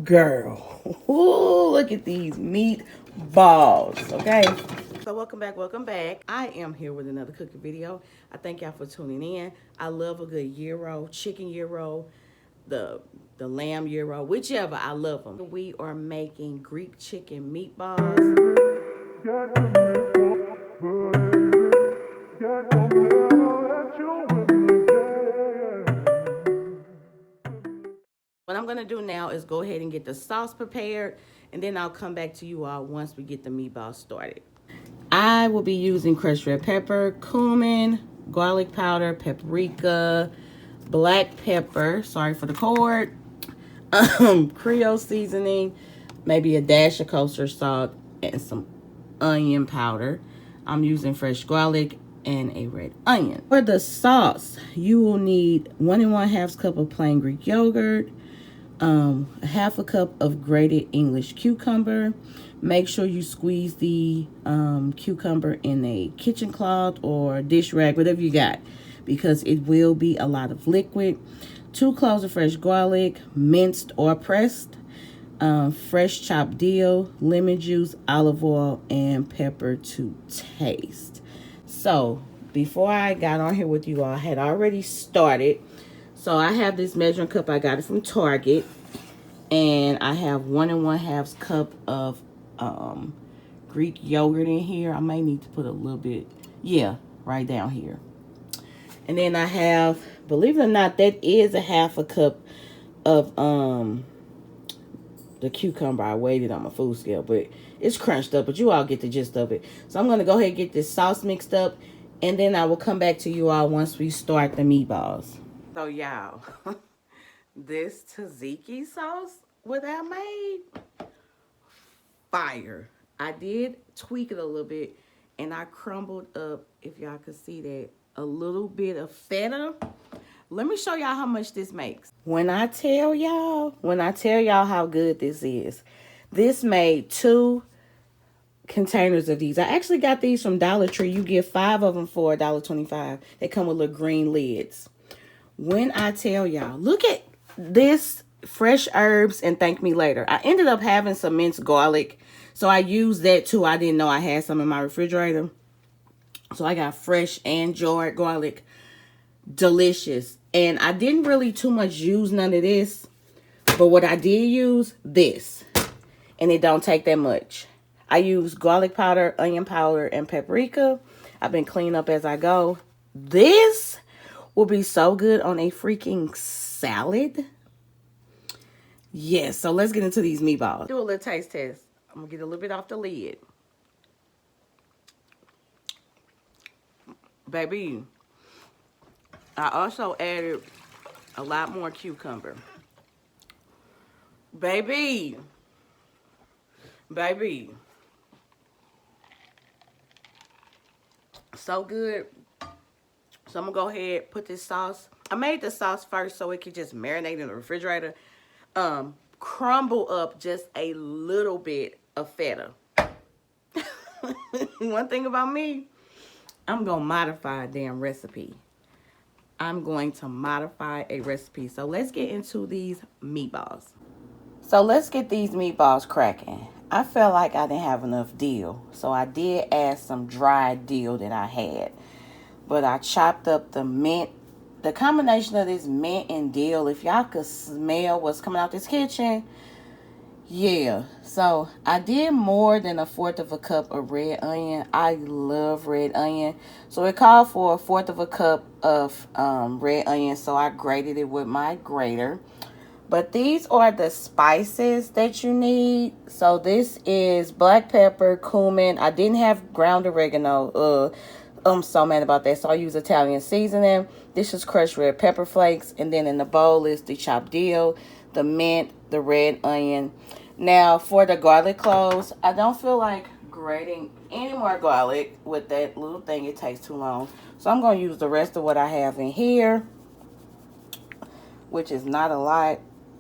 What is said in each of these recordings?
Girl, ooh, look at these meatballs, okay? So welcome back, welcome back. I am here with another cooking video. I thank y'all for tuning in. I love a good gyro, chicken gyro, the lamb gyro, whichever, I love them. We are making Greek chicken meatballs. What I'm gonna do now is go ahead and get the sauce prepared, and then I'll come back to you all once we get the meatballs started. I will be using crushed red pepper, cumin, garlic powder, paprika, black pepper, sorry for the cord, Creole seasoning, maybe a dash of kosher salt, and some onion powder. I'm using fresh garlic and a red onion. For the sauce, you will need 1½ cup of plain Greek yogurt, ½ cup of grated English cucumber. Make sure you squeeze the cucumber in a kitchen cloth or dish rag, whatever you got, because it will be a lot of liquid. 2 cloves of fresh garlic, minced or pressed, fresh chopped dill, lemon juice, olive oil, and pepper to taste. So before I got on here with you all, I had already started. So I have this measuring cup. I got it from Target. And I have 1½ cup of Greek yogurt in here. I may need to put a little bit, yeah, right down here. And then I have, believe it or not, that is a ½ cup of the cucumber. I weighed it on my food scale, but it's crunched up, but you all get the gist of it. So I'm going to go ahead and get this sauce mixed up, and then I will come back to you all once we start the meatballs. So y'all, this tzatziki sauce what I made, fire. I did tweak it a little bit, and I crumbled up, if y'all could see that, a little bit of feta. Let me show y'all how much this makes. When I tell y'all how good this is, this made 2 containers of these. I actually got these from Dollar Tree. You get 5 of them for $1.25. They come with little green lids. When I tell y'all, look at this fresh herbs and thank me later. I ended up having some minced garlic, so I used that too. I didn't know I had some in my refrigerator, so I got fresh and jarred garlic. Delicious. And I didn't really too much use none of this, but what I did use, this, and it don't take that much. I use garlic powder, onion powder, and paprika. I've been cleaning up as I go. This will be so good on a freaking salad. Yes, so let's get into these meatballs. Do a little taste test. I'm gonna get a little bit off the lid. Baby, I also added a lot more cucumber. Baby. So good. So I'm gonna go ahead, put this sauce. I made the sauce first so it could just marinate in the refrigerator. Crumble up just a little bit of feta. One thing about me, I'm gonna modify a damn recipe. I'm going to modify a recipe. So let's get into these meatballs. So let's get these meatballs cracking. I felt like I didn't have enough dill, so I did add some dried dill that I had. But I chopped up the mint. The combination of this mint and dill, if y'all could smell what's coming out this kitchen, yeah. So I did more than 1/4 cup of red onion. I love red onion. So it called for 1/4 cup of red onion, so I grated it with my grater. But these are the spices that you need. So this is black pepper, cumin. I didn't have ground oregano. I'm so mad about that. So I use Italian seasoning. This is crushed red pepper flakes. And then in the bowl is the chopped dill, the mint, the red onion. Now for the garlic cloves, I don't feel like grating any more garlic with that little thing. It takes too long. So I'm going to use the rest of what I have in here, which is not a lot.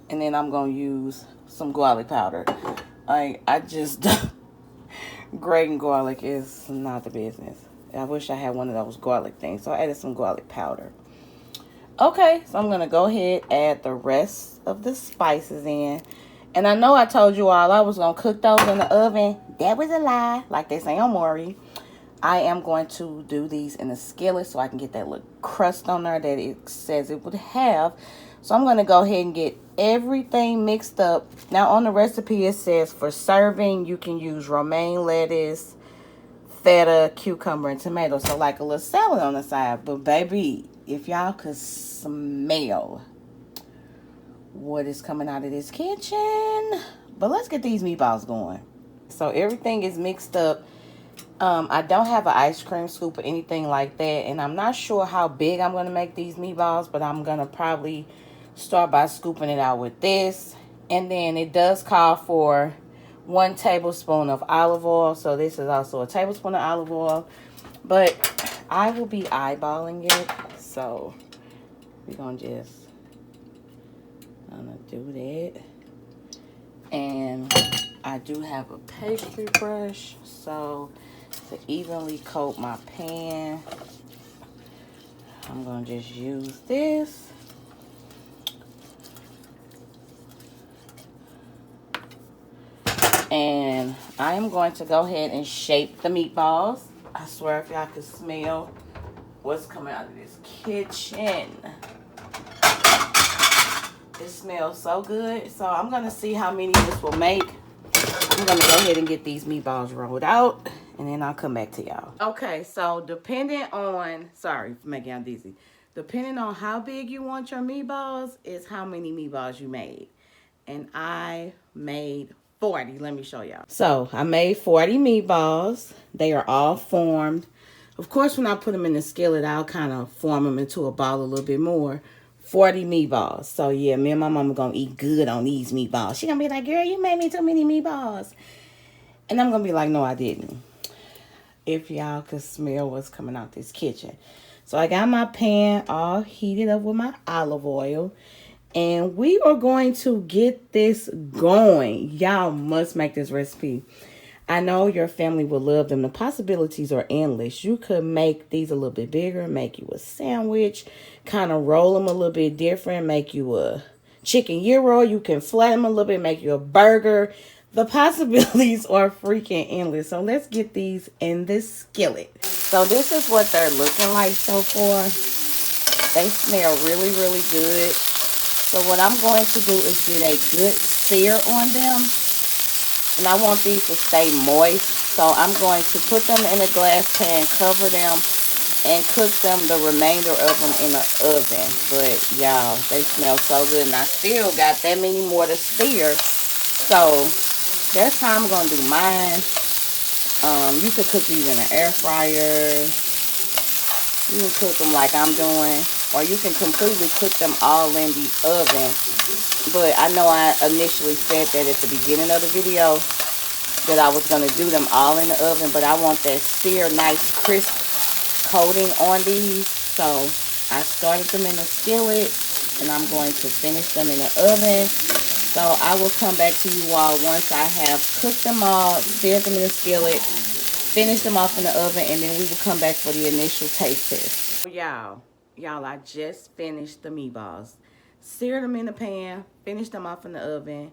And then I'm going to use some garlic powder. I just, grating garlic is not the business. I wish I had one of those garlic things. So I added some garlic powder. Okay, so I'm going to go ahead and add the rest of the spices in. And I know I told you all I was going to cook those in the oven. That was a lie, like they say on Maury. I am going to do these in a skillet so I can get that little crust on there that it says it would have. So I'm going to go ahead and get everything mixed up. Now on the recipe it says for serving you can use romaine lettuce, feta, cucumber, and tomato. So like a little salad on the side. But baby, if y'all could smell what is coming out of this kitchen. But let's get these meatballs going. So everything is mixed up. I don't have an ice cream scoop or anything like that. And I'm not sure how big I'm going to make these meatballs. But I'm going to probably start by scooping it out with this. And then it does call for 1 tablespoon of olive oil. So this is also a tablespoon of olive oil. But I will be eyeballing it. So we're going to just do that. And I do have a pastry brush. So to evenly coat my pan, I'm going to just use this. And I am going to go ahead and shape the meatballs. I swear if y'all can smell what's coming out of this kitchen. It smells so good. So I'm going to see how many this will make. I'm going to go ahead and get these meatballs rolled out. And then I'll come back to y'all. Okay, so depending on, sorry for making y'all dizzy. Depending on how big you want your meatballs is how many meatballs you made. And I made 40. Let me show y'all. So I made 40 meatballs. They are all formed. Of course, when I put them in the skillet, I'll kind of form them into a ball a little bit more. 40 meatballs. So yeah, me and my mama gonna eat good on these meatballs. She gonna be like, girl, you made me too many meatballs. And I'm gonna be like, no, I didn't. If y'all could smell what's coming out this kitchen. So I got my pan all heated up with my olive oil. And we are going to get this going. Y'all must make this recipe. I know your family will love them. The possibilities are endless. You could make these a little bit bigger, make you a sandwich, kind of roll them a little bit different, make you a chicken gyro. You can flatten them a little bit, make you a burger. The possibilities are freaking endless. So let's get these in this skillet. So this is what they're looking like so far. They smell really, really good. So what I'm going to do is get a good sear on them. And I want these to stay moist. So I'm going to put them in a glass pan, cover them, and cook them the remainder of them in the oven. But y'all, they smell so good. And I still got that many more to sear. So that's how I'm going to do mine. You could cook these in an air fryer. You can cook them like I'm doing. Or you can completely cook them all in the oven. But I know I initially said that at the beginning of the video that I was going to do them all in the oven. But I want that sear, nice, crisp coating on these. So I started them in a skillet. And I'm going to finish them in the oven. So I will come back to you all once I have cooked them all, seared them in the skillet, finish them off in the oven, and then we will come back for the initial taste test. Y'all, I just finished the meatballs. Seared them in the pan, finished them off in the oven.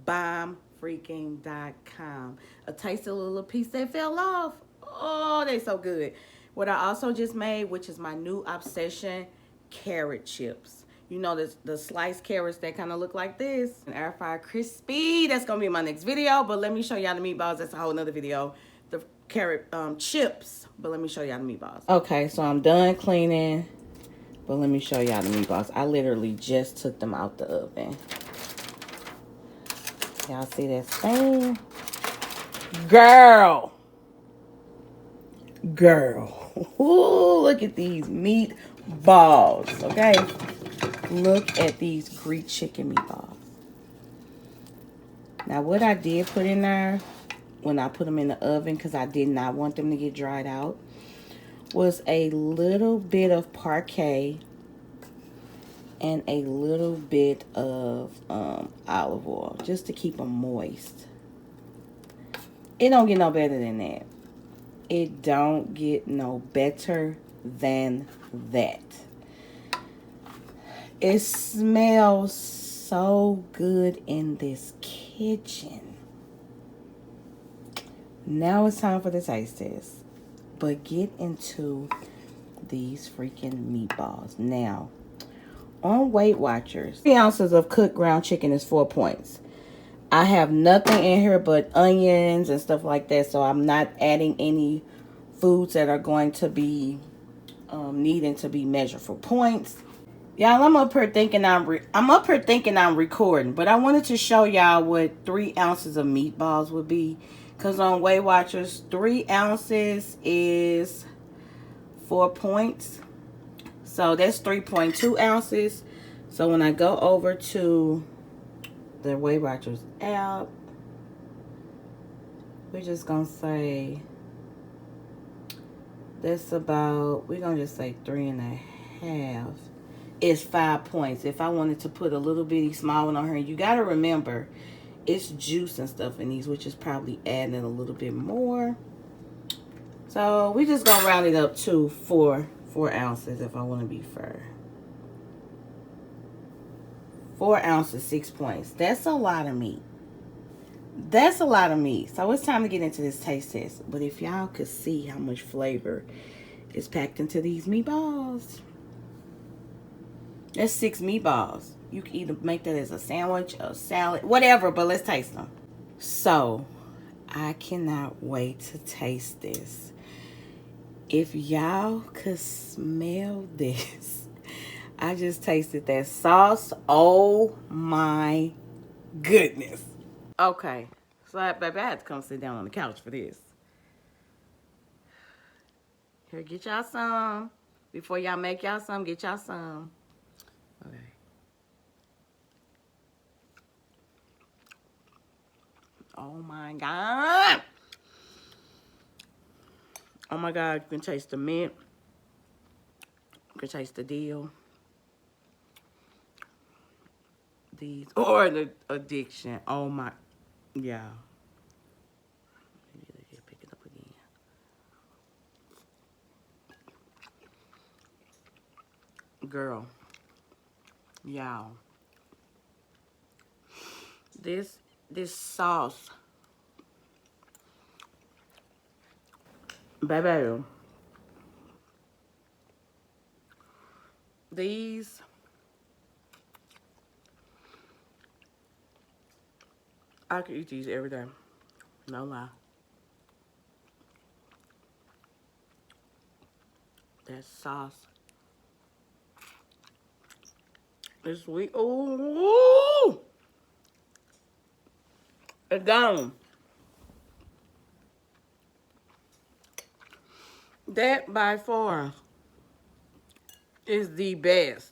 bombfreaking.com. A tasty little piece that fell off. Oh, they're so good. What I also just made, which is my new obsession, carrot chips. You know, the sliced carrots that kind of look like this. An air fryer crispy. That's going to be my next video. But let me show y'all the meatballs. That's a whole nother video. The carrot chips. But let me show y'all the meatballs. Okay, so I'm done cleaning. But let me show y'all the meatballs. I literally just took them out the oven. Y'all see that stain? Girl. Ooh, look at these meatballs. Okay. Look at these Greek chicken meatballs. Now, what I did put in there when I put them in the oven, because I did not want them to get dried out, was a little bit of parquet and a little bit of olive oil, just to keep them moist. It don't get no better than that. It don't get no better than that. It smells so good in this kitchen. kitchen. Now it's time for the taste test. But get into these freaking meatballs. Now, on Weight Watchers, 3 ounces of cooked ground chicken is 4 points. I have nothing in here but onions and stuff like that, so I'm not adding any foods that are going to be needing to be measured for points. Y'all, I'm up here thinking I'm recording, but I wanted to show y'all what 3 ounces of meatballs would be. Because on Weight Watchers, 3 ounces is 4 points. So that's 3.2 ounces. So when I go over to the Weight Watchers app, we're just going to say, that's about, we're going to just say 3.5. It's 5 points. If I wanted to put a little bitty small one on her, you got to remember, it's juice and stuff in these, which is probably adding a little bit more. So we just gonna round it up to 4 ounces if I want to be fair. 4 ounces, 6 points. That's a lot of meat. That's a lot of meat. So it's time to get into this taste test. But if y'all could see how much flavor is packed into these meatballs. That's 6 meatballs. You can either make that as a sandwich, a salad, whatever, but let's taste them. So, I cannot wait to taste this. If y'all could smell this. I just tasted that sauce. Oh my goodness. Okay. So, baby, I had to come sit down on the couch for this. Here, get y'all some. Before y'all make y'all some, get y'all some. Okay. Oh my God. Oh my God, you can taste the mint. You can taste the dill. These, or the addiction. Oh my, yeah. Pick it up again. Girl, y'all. This sauce, baby. These, I could eat these every day. No lie. That sauce is sweet. Ooh, it's gone. That by far is the best.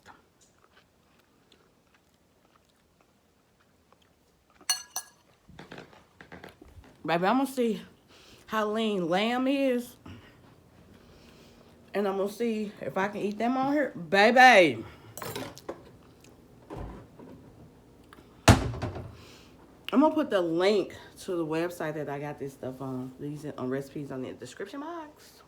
Baby, I'm gonna see how lean lamb is. And I'm gonna see if I can eat them on here. Baby. I'm gonna put the link to the website that I got this stuff on. These recipes on the description box.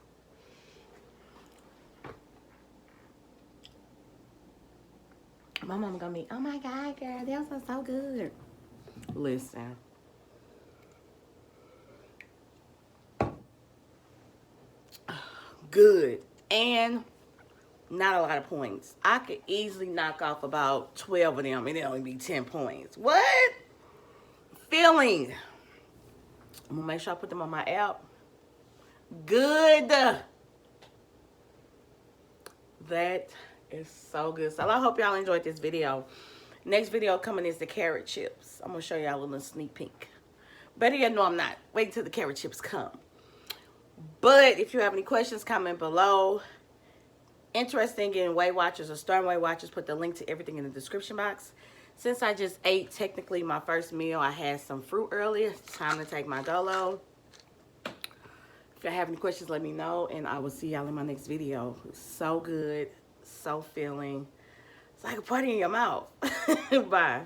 My mama gonna be, oh my God, girl, those are so good. Listen. Good. And not a lot of points. I could easily knock off about 12 of them and it'll only be 10 points. What? Feeling. I'm gonna make sure I put them on my app. Good. That is so good. So I hope y'all enjoyed this video. Next video coming is the carrot chips. I'm gonna show y'all a little sneak peek. Better yet, no, I'm not. Wait until the carrot chips come. But if you have any questions, comment below. Interested in getting Weight Watchers or starting Weight Watchers, put the link to everything in the description box. Since I just ate technically my first meal, I had some fruit earlier. It's time to take my Golo. If y'all have any questions, let me know, and I will see y'all in my next video. It's so good, so filling. It's like a party in your mouth. Bye.